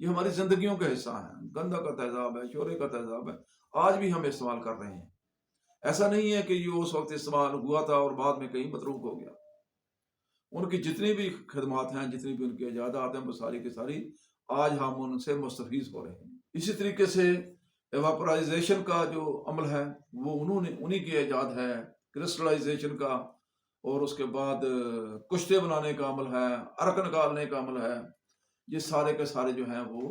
یہ ہماری زندگیوں کا حصہ ہیں. گندہ کا تہذاب ہے، شورے کا تہذاب ہے، آج بھی ہم استعمال کر رہے ہیں. ایسا نہیں ہے کہ یہ اس وقت استعمال ہوا تھا اور بعد میں کہیں متروک ہو گیا. ان کی جتنی بھی خدمات ہیں، جتنی بھی ان کی ایجادات ہیں، وہ ساری کی ساری آج ہم ان سے مستفیض ہو رہے ہیں. اسی طریقے سے ایواپرائزیشن کا جو عمل ہے وہ انہی کی ایجاد ہے. کرسٹلائزیشن کا، اور اس کے بعد کشتے بنانے کا عمل ہے، عرق نکالنے کا عمل ہے. یہ سارے کے سارے جو ہیں وہ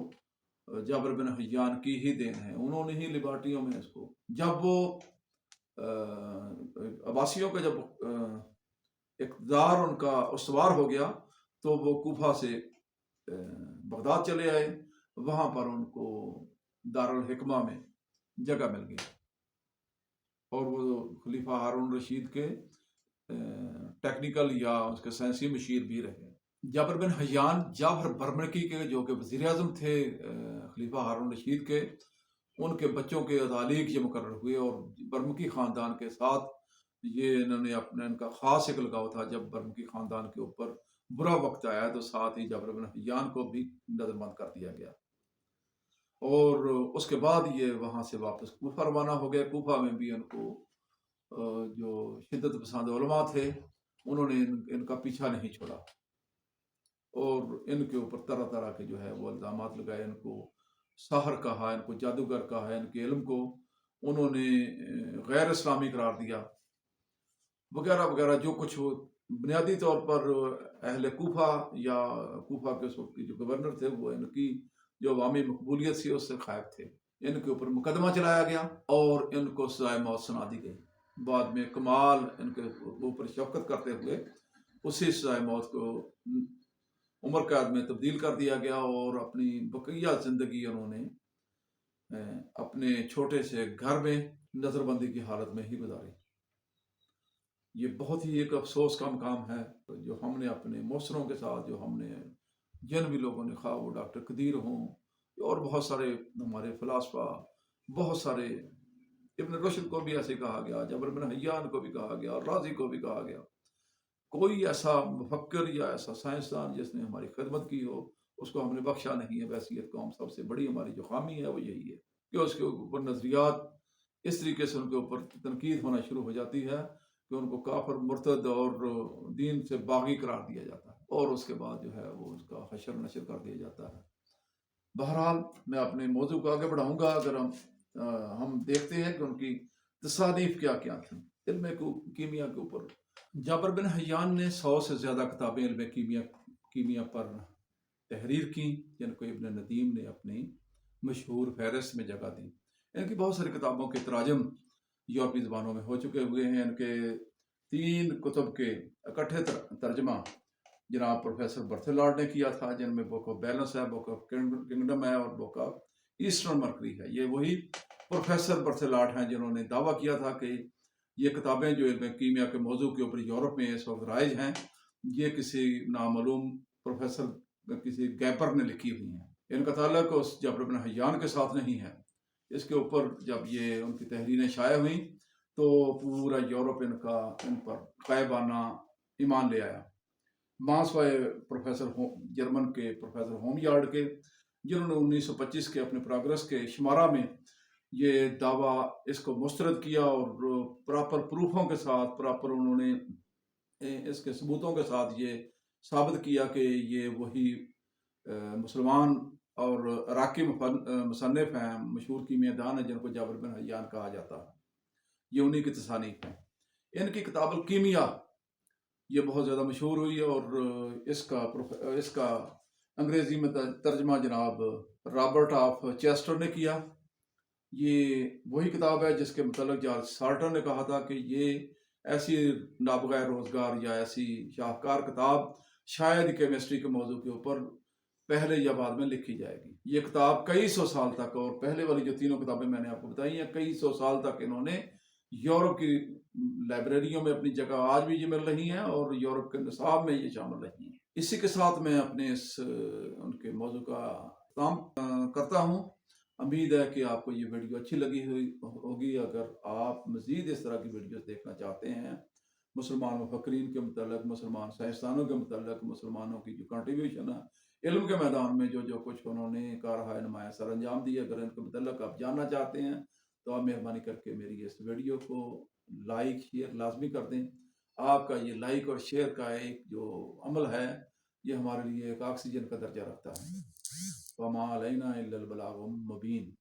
جابر بن حیان کی ہی دین ہے. انہوں نے ہی لیبارٹیوں میں اس کو، جب وہ عباسیوں کا جب اقتدار ان کا استوار ہو گیا تو وہ کوفہ سے بغداد چلے آئے. وہاں پر ان کو دارالحکمہ میں جگہ مل گئی اور وہ خلیفہ ہارون رشید کے ٹیکنیکل یا اس کے سائنسی مشیر بھی رہے. جابر بن حیان جعفر برمکی کے جو کہ وزیر اعظم تھے خلیفہ ہارون رشید کے، ان کے بچوں کے ادالیق یہ مقرر ہوئے، اور برمکی خاندان کے ساتھ یہ انہوں نے ان کا خاص ایک لگاؤ تھا. جب برمکی خاندان کے اوپر برا وقت آیا تو ساتھ ہی جابر بن حیان کو بھی نظر بند کر دیا گیا، اور اس کے بعد یہ وہاں سے واپس کوفہ روانہ ہو گئے. کوفہ میں بھی ان کو جو شدت پسند علماء تھے انہوں نے ان کا پیچھا نہیں چھوڑا، اور ان کے اوپر طرح طرح کے جو ہے وہ الزامات لگائے. ان کو ساحر کہا، ان کو جادوگر کہا، ان کے علم کو انہوں نے غیر اسلامی قرار دیا، وغیرہ وغیرہ. جو کچھ وہ بنیادی طور پر اہل کوفہ یا کوفہ کے اس وقت کے جو گورنر تھے وہ ان کی جو عوامی مقبولیت تھی اس سے خائف تھے. ان کے اوپر مقدمہ چلایا گیا اور ان کو سزائے موت سنا دی گئی. بعد میں کمال ان کے اوپر شفقت کرتے ہوئے اسی سزائے موت کو عمر قید میں تبدیل کر دیا گیا، اور اپنی بقیہ زندگی انہوں نے اپنے چھوٹے سے گھر میں نظر بندی کی حالت میں ہی گزاری. یہ بہت ہی ایک افسوس کا مقام ہے جو ہم نے اپنے موثروں کے ساتھ، جو ہم نے جن بھی لوگوں نے، خواہ وہ ڈاکٹر قدیر ہوں اور بہت سارے ہمارے فلاسفہ، بہت سارے، ابن رشد کو بھی ایسے کہا گیا، جابر بن حیان کو بھی کہا گیا، اور رازی کو بھی کہا گیا. کوئی ایسا مفکر یا ایسا سائنسدان جس نے ہماری خدمت کی ہو اس کو ہم نے بخشا نہیں ہے. ویسیت قوم سب سے بڑی ہماری جو خامی ہے وہ یہی ہے کہ اس کے اوپر نظریات اس طریقے سے ان کے اوپر تنقید ہونا شروع ہو جاتی ہے کہ ان کو کافر، مرتد اور دین سے باغی قرار دیا جاتا ہے، اور اس کے بعد جو ہے وہ اس کا حشر نشر کر دیا جاتا ہے. بہرحال میں اپنے موضوع کو آگے بڑھاؤں گا. اگر ہم دیکھتے ہیں کہ ان کی تصانیف کیا کیا تھیں علم کیمیا کے اوپر. جابر بن حیان نے 100 سے زیادہ کتابیں علم کیمیا پر تحریر کی، جن کو ابن ندیم نے اپنی مشہور فہرست میں جگہ دی. ان کی بہت ساری کتابوں کے تراجم یورپی زبانوں میں ہو چکے ہوئے ہیں. ان کے 3 کتب کے اکٹھے ترجمہ جناب پروفیسر برتھیلارڈ نے کیا تھا، جن میں بک آف بیلنس ہے، بک آف کنگڈم ہے، اور بک آف ایسٹرن مرکری ہے. یہ وہی پروفیسر برتھیلارڈ ہیں جنہوں نے دعویٰ کیا تھا کہ یہ کتابیں جو علم کیمیا کے موضوع کے اوپر یورپ میں اس وقت رائج ہیں، یہ کسی نامعلوم پروفیسر، کسی گیپر نے لکھی ہوئی ہیں. ان کا تعلق اس جابر بن حیان کے ساتھ نہیں ہے. اس کے اوپر جب یہ ان کی تحریریں شائع ہوئیں تو پورا یورپ ان پر غائبانہ ایمان لے آیا، ماسوائے پروفیسر جرمن کے پروفیسر ہوم یارڈ کے، جنہوں نے 1925 کے اپنے پروگرس کے شمارہ میں یہ دعویٰ اس کو مسترد کیا، اور پراپر پروفوں کے ساتھ، پراپر انہوں نے اس کے ثبوتوں کے ساتھ یہ ثابت کیا کہ یہ وہی مسلمان اور عراقی مصنف ہیں، مشہور کیمیا دان ہیں، جن کو جابر بن حیان کہا جاتا ہے. یہ انہی کی تصانیف ہیں. ان کی کتاب الکیمیا یہ بہت زیادہ مشہور ہوئی، اور اس کا انگریزی میں ترجمہ جناب رابرٹ آف چیسٹر نے کیا. یہ وہی کتاب ہے جس کے متعلق جارج سارٹر نے کہا تھا کہ یہ ایسی نابغیر روزگار یا ایسی شاہکار کتاب شاید کیمسٹری کے موضوع کے اوپر پہلے یا بعد میں لکھی جائے گی. یہ کتاب کئی سو سال تک، اور پہلے والی جو 3 کتابیں میں نے آپ کو بتائی ہیں، کئی سو سال تک انہوں نے یورپ کی لائبریریوں میں اپنی جگہ آج بھی یہ مل رہی ہیں، اور یورپ کے نصاب میں یہ شامل رہی ہیں. اسی کے ساتھ میں اپنے ان کے موضوع کا اختتام کرتا ہوں. امید ہے کہ آپ کو یہ ویڈیو اچھی لگی ہوگی. اگر آپ مزید اس طرح کی ویڈیوز دیکھنا چاہتے ہیں مسلمان مفکرین کے متعلق، مسلمان سائنسدانوں کے متعلق، مسلمانوں کی جو کنٹریبیوشن ہے علم کے میدان میں جو کچھ انہوں نے کارہائے نمایاں سر انجام دی، اگر ان کے متعلق آپ جاننا چاہتے ہیں تو آپ مہربانی کر کے میری اس ویڈیو کو لائک شیئر لازمی کر دیں۔ آپ کا یہ لائک اور شیئر کا ایک جو عمل ہے یہ ہمارے لیے ایک آکسیجن کا درجہ رکھتا ہے۔ وما علینا الا البلاغ المبین۔